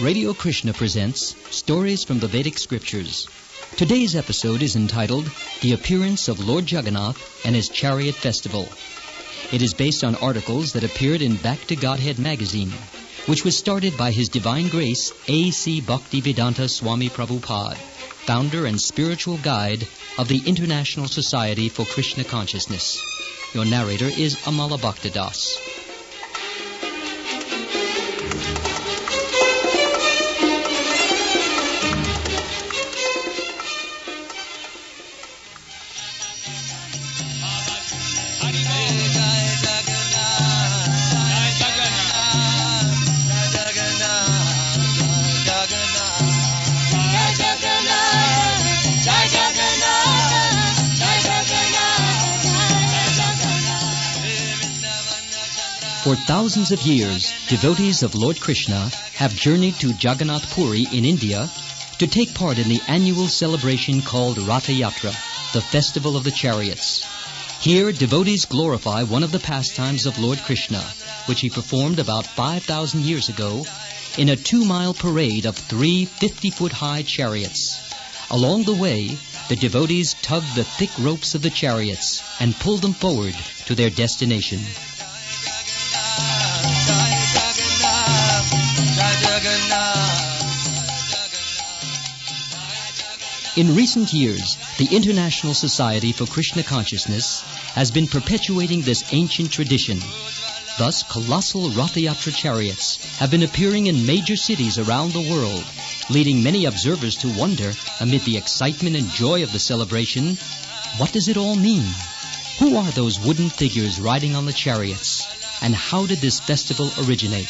Radio Krishna presents Stories from the Vedic Scriptures. Today's episode is entitled The Appearance of Lord Jagganatha and His Chariot Festival. It is based on articles that appeared in Back to Godhead magazine, which was started by His Divine Grace A.C. Bhaktivedanta Swami Prabhupada, founder and spiritual guide of the International Society for Krishna Consciousness. Your narrator is Amal Bhakta. For thousands of years, devotees of Lord Krishna have journeyed to Jagannath Puri in India to take part in the annual celebration called Ratha Yatra, the Festival of the Chariots. Here, devotees glorify one of the pastimes of Lord Krishna, which he performed about 5,000 years ago in a 2-mile parade of 3 50-foot-high chariots. Along the way, the devotees tugged the thick ropes of the chariots and pulled them forward to their destination. In recent years, the International Society for Krishna Consciousness has been perpetuating this ancient tradition. Thus, colossal Ratha Yatra chariots have been appearing in major cities around the world, leading many observers to wonder, amid the excitement and joy of the celebration, what does it all mean? Who are those wooden figures riding on the chariots? And how did this festival originate?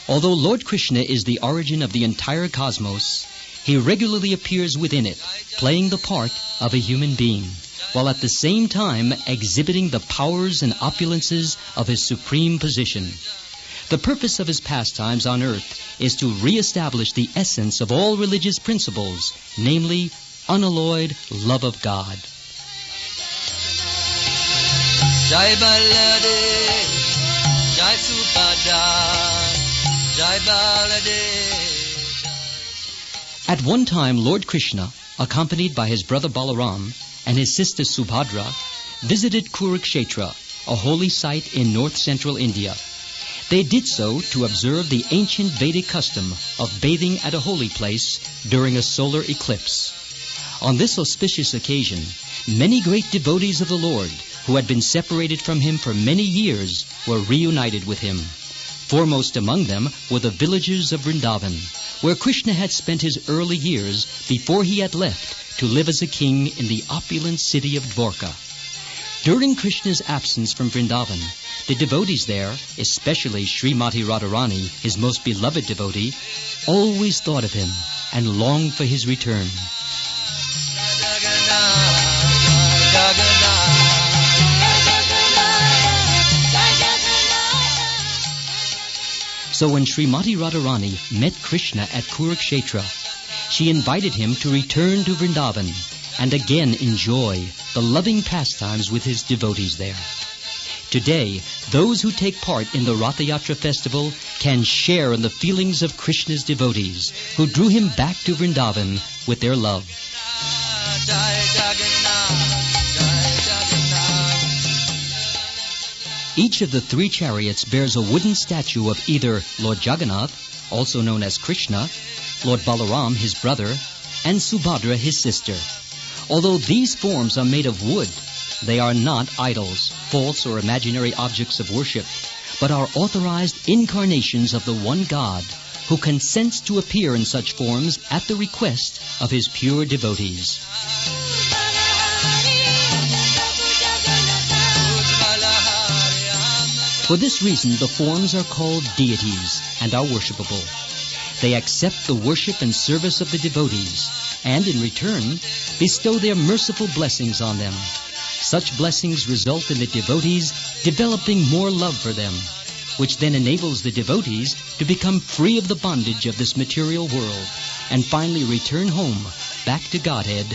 Although Lord Krishna is the origin of the entire cosmos, he regularly appears within it, playing the part of a human being, while at the same time exhibiting the powers and opulences of his supreme position. The purpose of his pastimes on earth is to re-establish the essence of all religious principles, namely, unalloyed love of God. Jai Balade, Jai Subhadra, Jai Balade. At one time, Lord Krishna, accompanied by his brother Balaram and his sister Subhadra, visited Kurukshetra, a holy site in north-central India. They did so to observe the ancient Vedic custom of bathing at a holy place during a solar eclipse. On this auspicious occasion, many great devotees of the Lord, who had been separated from him for many years, were reunited with him. Foremost among them were the villagers of Vrindavan, where Krishna had spent his early years before he had left to live as a king in the opulent city of Dwarka. During Krishna's absence from Vrindavan, the devotees there, especially Srimati Radharani, his most beloved devotee, always thought of him and longed for his return. So when Srimati Radharani met Krishna at Kurukshetra, she invited him to return to Vrindavan and again enjoy the loving pastimes with his devotees there. Today, those who take part in the Ratha Yatra festival can share in the feelings of Krishna's devotees, who drew him back to Vrindavan with their love. Each of the 3 chariots bears a wooden statue of either Lord Jaggannath, also known as Krishna, Lord Balaram, his brother, and Subhadra, his sister. Although these forms are made of wood, they are not idols, false or imaginary objects of worship, but are authorized incarnations of the one God, who consents to appear in such forms at the request of his pure devotees. For this reason, the forms are called deities and are worshipable. They accept the worship and service of the devotees, and in return, bestow their merciful blessings on them. Such blessings result in the devotees developing more love for them, which then enables the devotees to become free of the bondage of this material world and finally return home, back to Godhead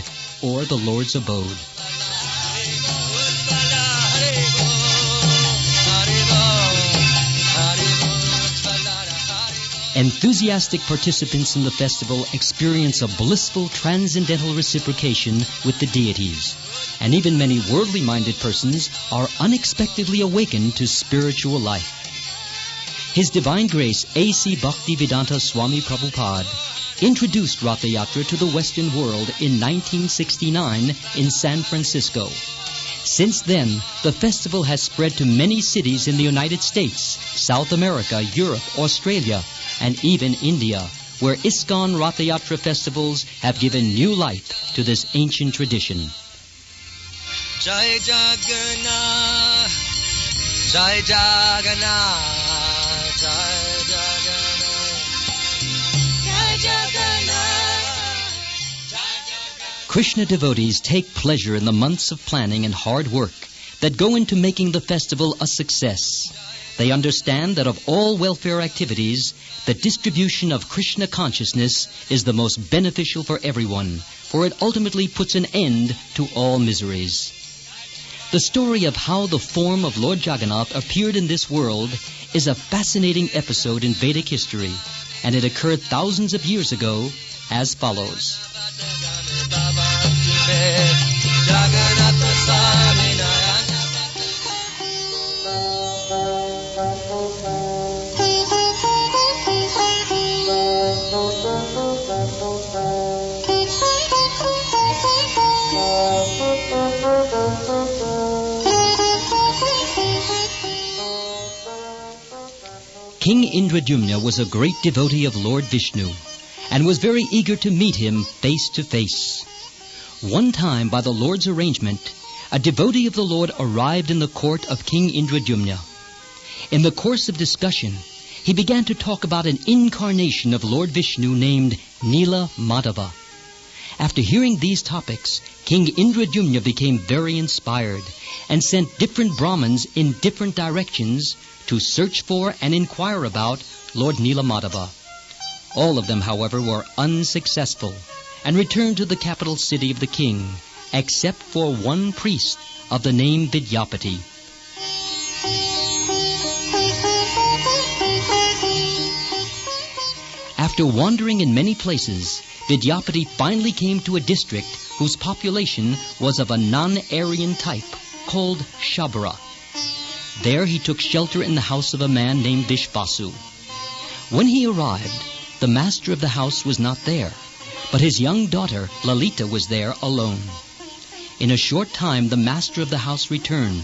or the Lord's abode. Enthusiastic participants in the festival experience a blissful transcendental reciprocation with the deities, and even many worldly-minded persons are unexpectedly awakened to spiritual life. His Divine Grace A.C. Bhaktivedanta Swami Prabhupada introduced Ratha Yatra to the Western world in 1969 in San Francisco. Since then, the festival has spread to many cities in the United States, South America, Europe, Australia, and even India, where ISKCON Ratha Yatra festivals have given new life to this ancient tradition. Jai Jagganatha, Jai Jagganatha, Jai Jagganatha, Jai Jagganatha. Krishna devotees take pleasure in the months of planning and hard work that go into making the festival a success. They understand that of all welfare activities, the distribution of Krishna consciousness is the most beneficial for everyone, for it ultimately puts an end to all miseries. The story of how the form of Lord Jagannath appeared in this world is a fascinating episode in Vedic history, and it occurred thousands of years ago as follows. King Indradyumna was a great devotee of Lord Vishnu and was very eager to meet him face to face. One time, by the Lord's arrangement, a devotee of the Lord arrived in the court of King Indradyumna. In the course of discussion, he began to talk about an incarnation of Lord Vishnu named Nila Madhava. After hearing these topics, King Indradyumna became very inspired and sent different Brahmins in different directions to search for and inquire about Lord Nila Madhava. All of them, however, were unsuccessful and returned to the capital city of the king, except for one priest of the name Vidyapati. After wandering in many places, Vidyapati finally came to a district whose population was of a non-Aryan type, called Shabra. There he took shelter in the house of a man named Vishvasu. When he arrived, the master of the house was not there, but his young daughter Lalita was there alone. In a short time the master of the house returned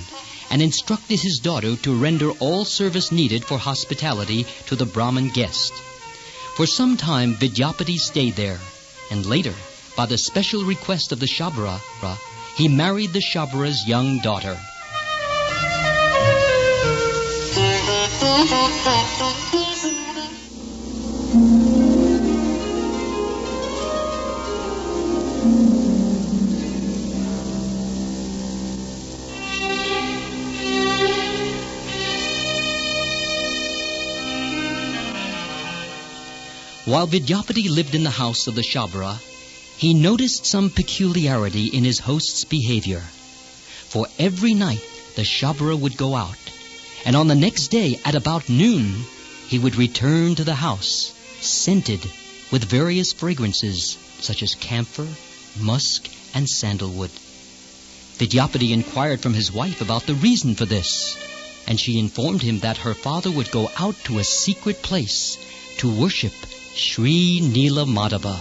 and instructed his daughter to render all service needed for hospitality to the Brahmin guest. For some time Vidyapati stayed there, and later, by the special request of the Shabra, he married the Shabra's young daughter. While Vidyapati lived in the house of the Shabra, he noticed some peculiarity in his host's behavior. For every night the Shabra would go out, and on the next day at about noon he would return to the house, scented with various fragrances such as camphor, musk, and sandalwood. Vidyapati inquired from his wife about the reason for this, and she informed him that her father would go out to a secret place to worship Sri Nila Madhava.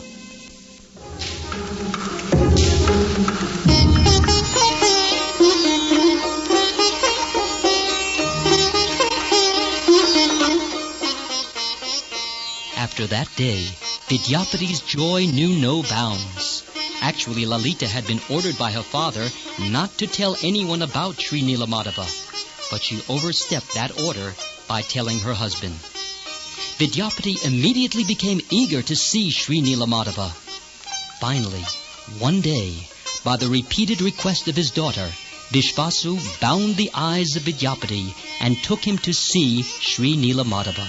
After that day, Vidyapati's joy knew no bounds. Actually, Lalita had been ordered by her father not to tell anyone about Sri Nila Madhava, but she overstepped that order by telling her husband. Vidyapati immediately became eager to see Sri Nila Madhava. Finally, one day, by the repeated request of his daughter, Vishvasu bound the eyes of Vidyapati and took him to see Sri Nilamadava.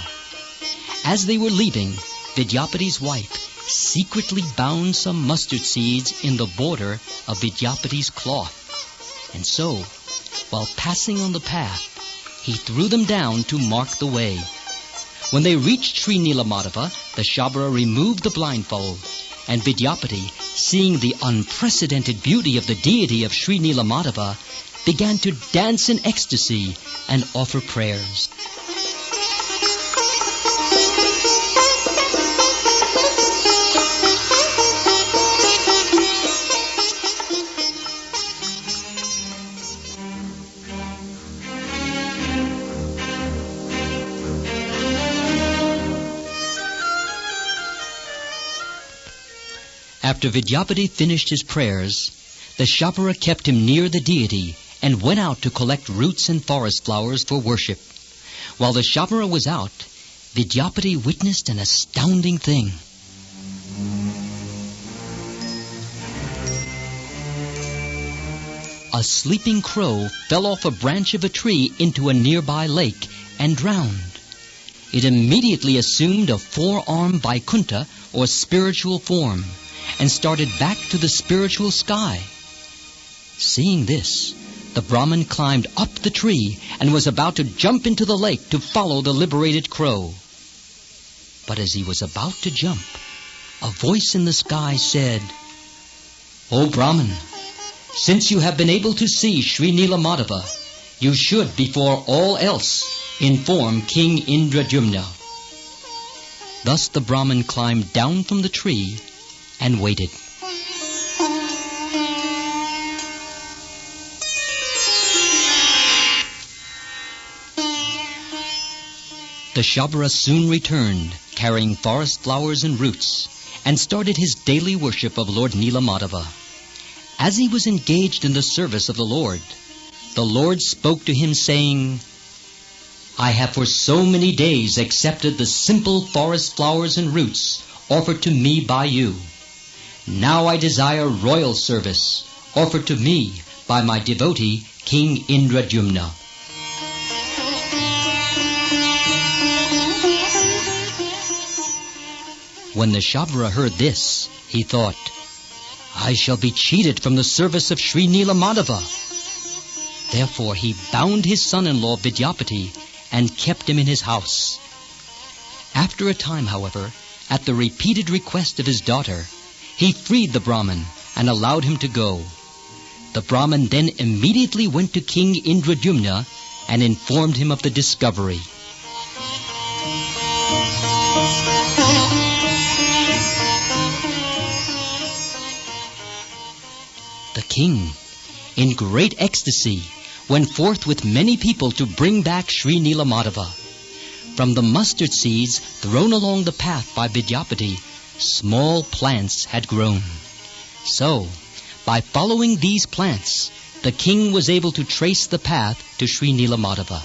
As they were leaving, Vidyapati's wife secretly bound some mustard seeds in the border of Vidyapati's cloth. And so, while passing on the path, he threw them down to mark the way. When they reached Sri Nilamadava, the Shabara removed the blindfold, and Vidyapati, seeing the unprecedented beauty of the deity of Sri Nilamadava, began to dance in ecstasy and offer prayers. After Vidyapati finished his prayers, the Shabara kept him near the deity and went out to collect roots and forest flowers for worship. While the Shabara was out, Vidyapati witnessed an astounding thing. A sleeping crow fell off a branch of a tree into a nearby lake and drowned. It immediately assumed a four-armed Vaikuntha, or spiritual form, and started back to the spiritual sky. Seeing this, the Brahmin climbed up the tree and was about to jump into the lake to follow the liberated crow. But as he was about to jump, a voice in the sky said, "O Brahmin, since you have been able to see Sri Nilamadava, you should, before all else, inform King Indradyumna." Thus the Brahmin climbed down from the tree and waited. The Shabara soon returned, carrying forest flowers and roots, and started his daily worship of Lord Nilamadava. As he was engaged in the service of the Lord spoke to him, saying, "I have for so many days accepted the simple forest flowers and roots offered to me by you. Now I desire royal service offered to me by my devotee, King Indradyumna." When the Shabara heard this, he thought, "I shall be cheated from the service of Sri Nilamadava." Therefore he bound his son-in-law Vidyapati and kept him in his house. After a time, however, at the repeated request of his daughter, he freed the Brahmin and allowed him to go. The Brahmin then immediately went to King Indradyumna and informed him of the discovery. The king, in great ecstasy, went forth with many people to bring back Sri Nilamadava. From the mustard seeds thrown along the path by Vidyapati, small plants had grown. So, by following these plants, the king was able to trace the path to Sri Nilamadava.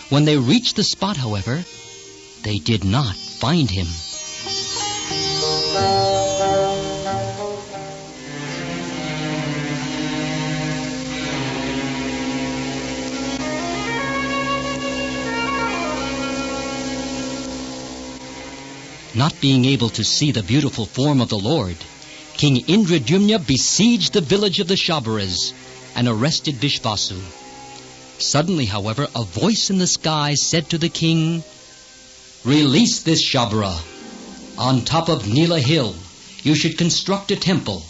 When they reached the spot, however, they did not find him. Not being able to see the beautiful form of the Lord, King Indradyumna besieged the village of the Shabaras and arrested Vishvasu. Suddenly, however, a voice in the sky said to the king, "Release this Shabara. On top of Nila Hill, you should construct a temple.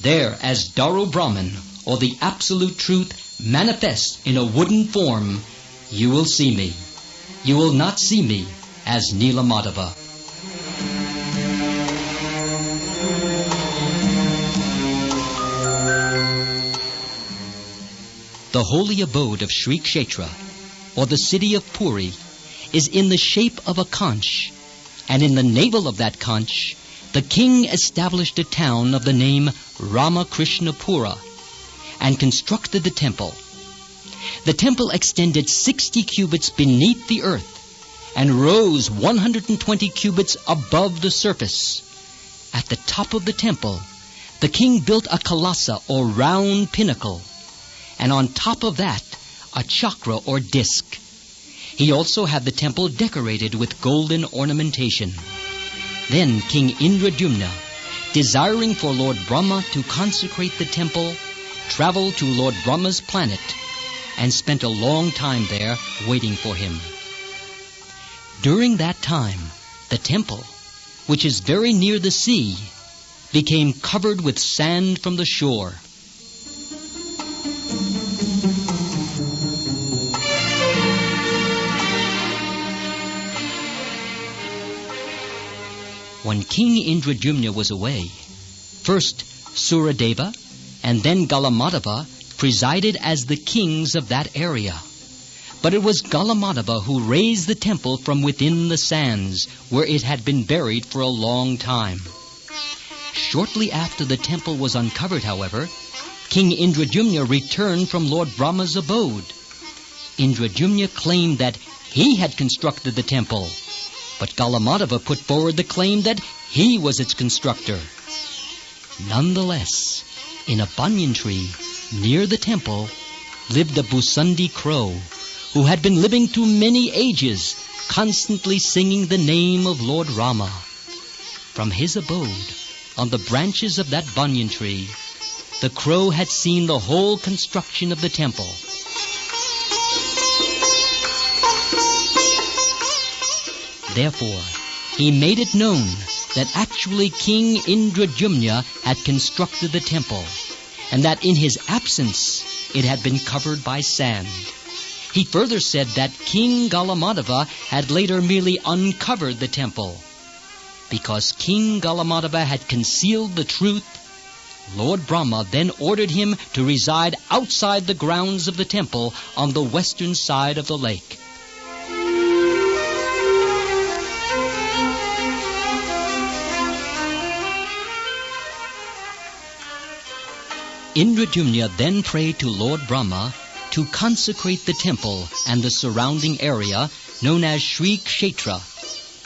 There, as Daru Brahman, or the Absolute Truth, manifests in a wooden form, you will see me. You will not see me as Nilamadava." The holy abode of Sri Kshetra, or the city of Puri, is in the shape of a conch, and in the navel of that conch, the king established a town of the name Ramakrishnapura and constructed the temple. The temple extended 60 cubits beneath the earth and rose 120 cubits above the surface. At the top of the temple, the king built a kalasa, or round pinnacle, and on top of that, a chakra or disc. He also had the temple decorated with golden ornamentation. Then King Indradyumna, desiring for Lord Brahma to consecrate the temple, traveled to Lord Brahma's planet and spent a long time there waiting for him. During that time, the temple, which is very near the sea, became covered with sand from the shore. When King Indradyumna was away, first Suradeva and then Galamadava presided as the kings of that area. But it was Galamadava who raised the temple from within the sands, where it had been buried for a long time. Shortly after the temple was uncovered, however, King Indradyumna returned from Lord Brahma's abode. Indradyumna claimed that he had constructed the temple, but Galamadava put forward the claim that he was its constructor. Nonetheless, in a banyan tree near the temple lived a Busandi crow who had been living through many ages, constantly singing the name of Lord Rama. From his abode, on the branches of that banyan tree, the crow had seen the whole construction of the temple. Therefore, he made it known that actually King Indradyumna had constructed the temple, and that in his absence it had been covered by sand. He further said that King Galamadava had later merely uncovered the temple. Because King Galamadava had concealed the truth, Lord Brahma then ordered him to reside outside the grounds of the temple on the western side of the lake. Indradyumna then prayed to Lord Brahma to consecrate the temple and the surrounding area known as Sri Kshetra,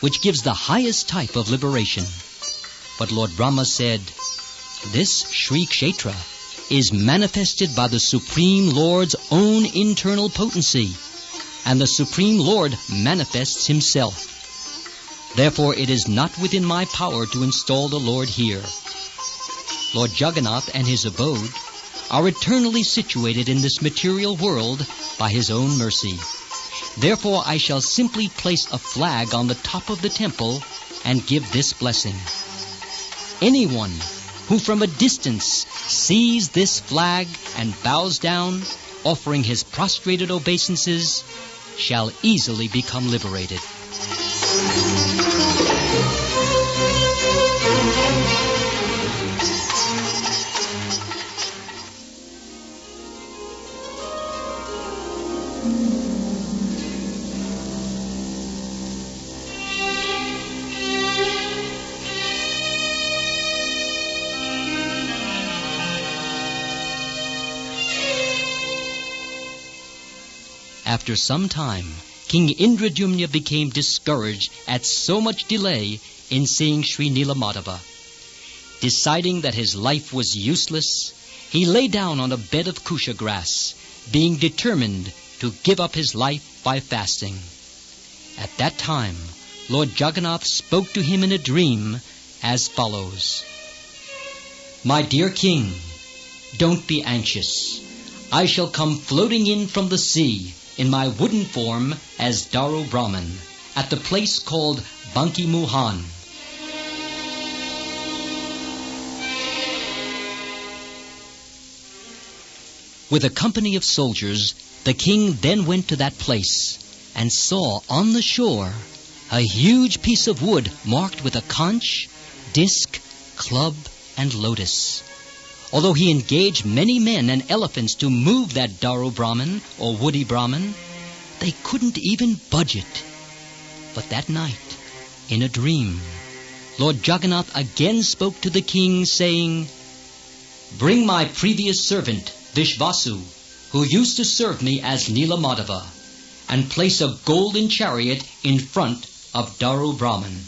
which gives the highest type of liberation. But Lord Brahma said, "This Sri Kshetra is manifested by the Supreme Lord's own internal potency, and the Supreme Lord manifests himself. Therefore it is not within my power to install the Lord here. Lord Jagganatha and his abode are eternally situated in this material world by his own mercy. Therefore I shall simply place a flag on the top of the temple and give this blessing. Anyone who from a distance sees this flag and bows down, offering his prostrated obeisances, shall easily become liberated." After some time, King Indradyumna became discouraged at so much delay in seeing Sri Nilamadava. Deciding that his life was useless, he lay down on a bed of kusha grass, being determined to give up his life by fasting. At that time, Lord Jagganatha spoke to him in a dream as follows: "My dear king, don't be anxious. I shall come floating in from the sea in my wooden form as Daru Brahman at the place called Banki Muhan. With a company of soldiers, the king then went to that place and saw on the shore a huge piece of wood marked with a conch, disc, club, and lotus. Although he engaged many men and elephants to move that Daru Brahman or woody Brahman, they couldn't even budge it. But that night, in a dream, Lord Jagganatha again spoke to the king, saying, "Bring my previous servant, Vishvasu, who used to serve me as Nilamadava, and place a golden chariot in front of Daru Brahman."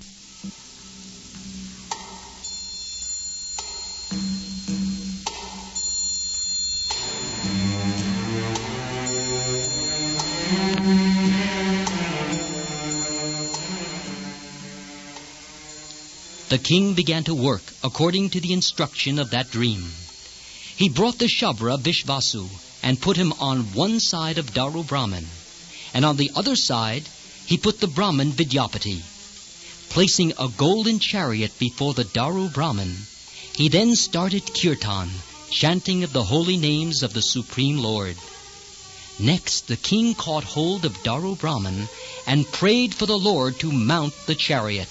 the king began to work according to the instruction of that dream. He brought the Shabra Vishvasu and put him on one side of Daru Brahman, and on the other side he put the Brahman Vidyapati. Placing a golden chariot before the Daru Brahman, he then started kirtan, chanting of the holy names of the Supreme Lord. Next, the king caught hold of Daru Brahman and prayed for the Lord to mount the chariot.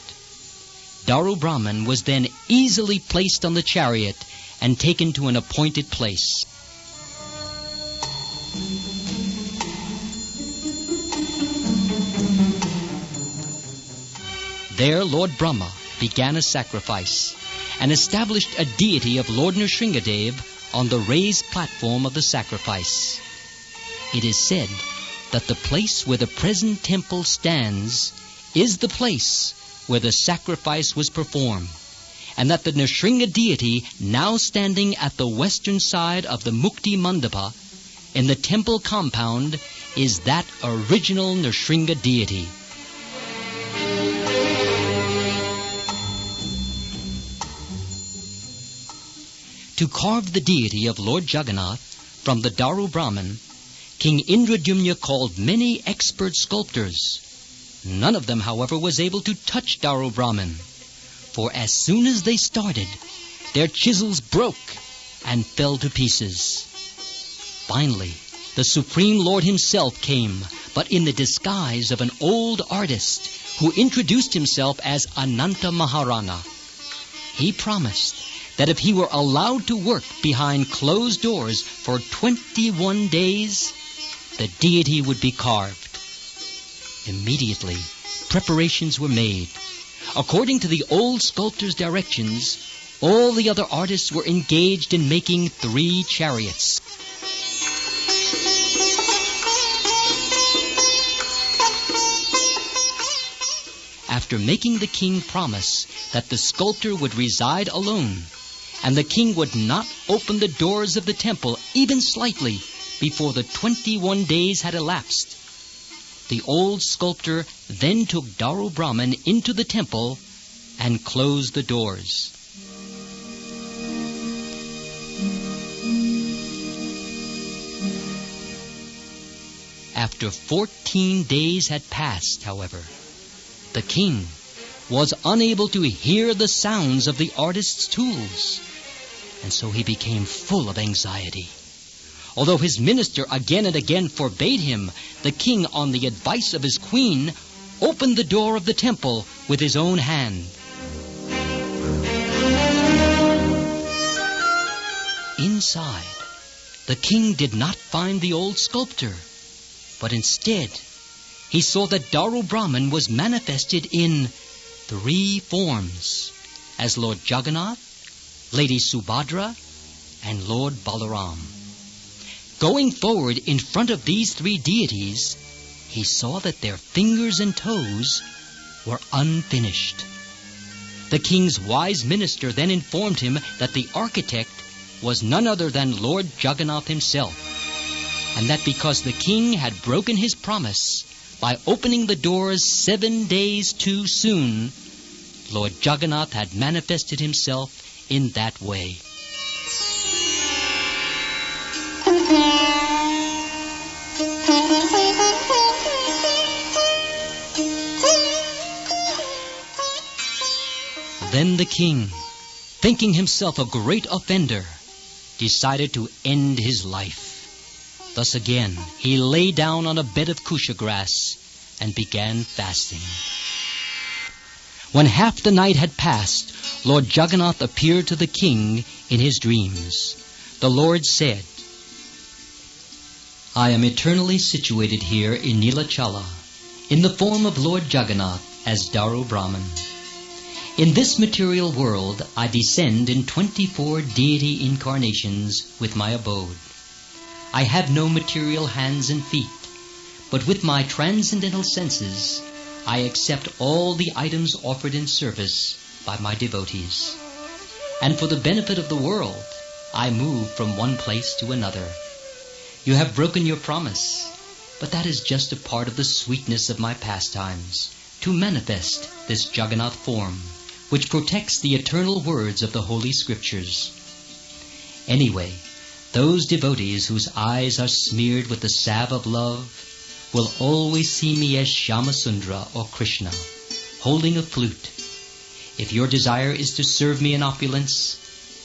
Daru Brahman was then easily placed on the chariot and taken to an appointed place. There Lord Brahma began a sacrifice and established a deity of Lord Nrsingadev on the raised platform of the sacrifice. It is said that the place where the present temple stands is the place where the sacrifice was performed, and that the Nrsinga deity now standing at the western side of the Mukti Mandapa in the temple compound is that original Nrsinga deity. To carve the deity of Lord Jagannath from the Daru Brahman, King Indradyumna called many expert sculptors. None of them, however, was able to touch Daru Brahman, for as soon as they started, their chisels broke and fell to pieces. Finally, the Supreme Lord himself came, but in the disguise of an old artist who introduced himself as Ananta Maharana. He promised that if he were allowed to work behind closed doors for 21 days, the deity would be carved. Immediately, preparations were made. According to the old sculptor's directions, all the other artists were engaged in making 3 chariots. After making the king promise that the sculptor would reside alone, and the king would not open the doors of the temple even slightly before the 21 days had elapsed, the old sculptor then took Daru Brahman into the temple and closed the doors. After 14 days had passed, however, the king was unable to hear the sounds of the artist's tools, and so he became full of anxiety. Although his minister again and again forbade him, the king, on the advice of his queen, opened the door of the temple with his own hand. Inside, the king did not find the old sculptor, but instead he saw that Daru Brahman was manifested in 3 forms, as Lord Jagannath, Lady Subhadra, and Lord Balaram. Going forward in front of these 3 deities, he saw that their fingers and toes were unfinished. The king's wise minister then informed him that the architect was none other than Lord Jagannath himself, and that because the king had broken his promise by opening the doors 7 days too soon, Lord Jagannath had manifested himself in that way. Then the king, thinking himself a great offender, decided to end his life. Thus again, he lay down on a bed of kusha grass and began fasting. When half the night had passed, Lord Jagannath appeared to the king in his dreams. The Lord said, "I am eternally situated here in Nilachala, in the form of Lord Jagannath as Daru Brahman. In this material world, I descend in 24 deity incarnations with my abode. I have no material hands and feet, but with my transcendental senses, I accept all the items offered in service by my devotees. And for the benefit of the world, I move from one place to another. You have broken your promise, but that is just a part of the sweetness of my pastimes, to manifest this Jagannath form. which protects the eternal words of the Holy Scriptures. Anyway, those devotees whose eyes are smeared with the salve of love will always see me as Shyamasundara or Krishna, holding a flute. If your desire is to serve me in opulence,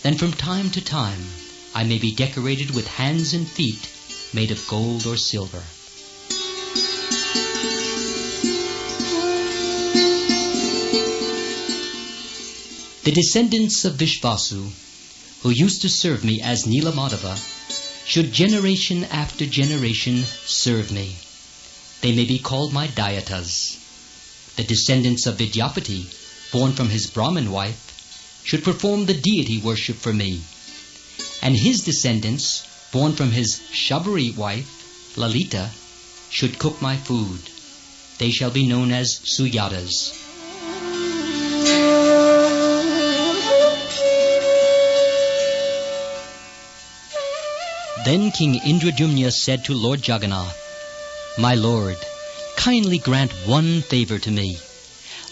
then from time to time I may be decorated with hands and feet made of gold or silver. The descendants of Vishvasu, who used to serve me as Nilamadava, should generation after generation serve me. They may be called my Dayatas. The descendants of Vidyapati, born from his Brahmin wife, should perform the deity worship for me. And his descendants, born from his Shabari wife, Lalita, should cook my food. They shall be known as Suyadas. Then King Indradyumna said to Lord Jagannath, "My lord, kindly grant one favor to me.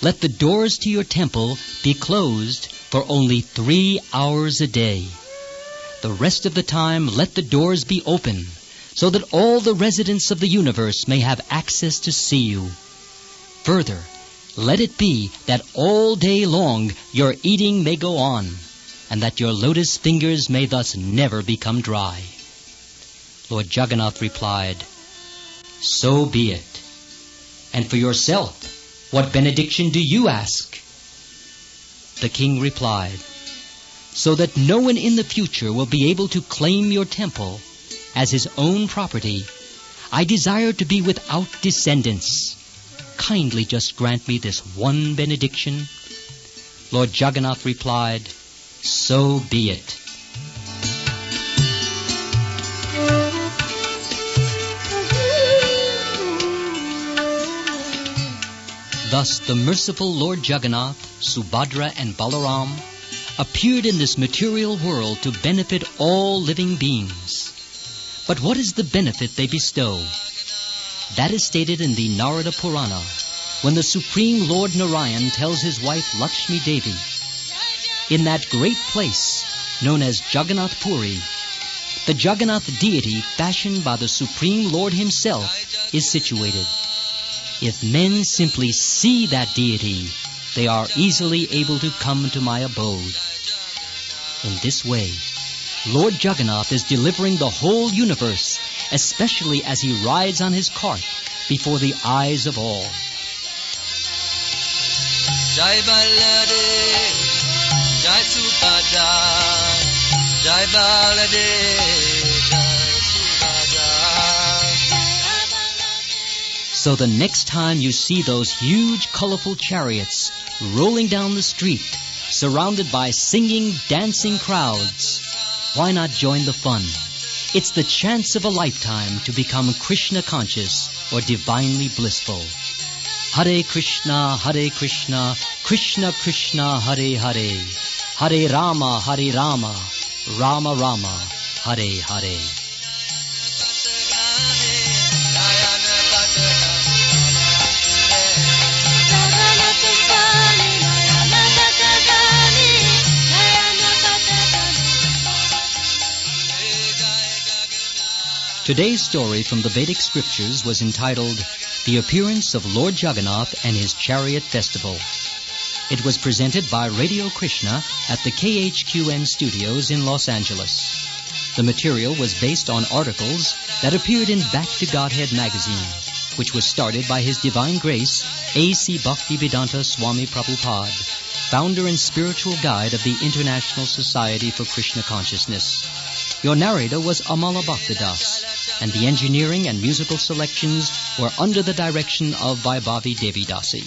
Let the doors to your temple be closed for only 3 hours a day. The rest of the time let the doors be open, so that all the residents of the universe may have access to see you. Further, let it be that all day long your eating may go on, and that your lotus fingers may thus never become dry." Lord Jagannath replied, "So be it. And for yourself, what benediction do you ask?" The king replied, "So that no one in the future will be able to claim your temple as his own property, I desire to be without descendants. Kindly just grant me this one benediction." Lord Jagannath replied, "So be it." Thus the merciful Lord Jagannath, Subhadra and Balaram appeared in this material world to benefit all living beings. But what is the benefit they bestow? That is stated in the Narada Purana, when the Supreme Lord Narayan tells his wife Lakshmi Devi, "In that great place known as Jagannath Puri, the Jagannath deity fashioned by the Supreme Lord himself is situated. If men simply see that deity, they are easily able to come to my abode." In this way, Lord Jagannath is delivering the whole universe, especially as he rides on his cart before the eyes of all. Jai Baladev, Jai Subhadra, Jai Baladev, Jai Subhadra. So the next time you see those huge, colorful chariots rolling down the street, surrounded by singing, dancing crowds, why not join the fun? It's the chance of a lifetime to become Krishna conscious or divinely blissful. Hare Krishna, Krishna Krishna, Hare Hare, Hare Rama, Rama Rama, Hare Hare. Today's story from the Vedic scriptures was entitled The Appearance of Lord Jagannath and His Chariot Festival. It was presented by Radio Krishna at the KHQN studios in Los Angeles. The material was based on articles that appeared in Back to Godhead magazine, which was started by His Divine Grace, A.C. Bhaktivedanta Swami Prabhupada, founder and spiritual guide of the International Society for Krishna Consciousness. Your narrator was Amal Bhakta, and the engineering and musical selections were under the direction of Vaibhavi Devi Dasi.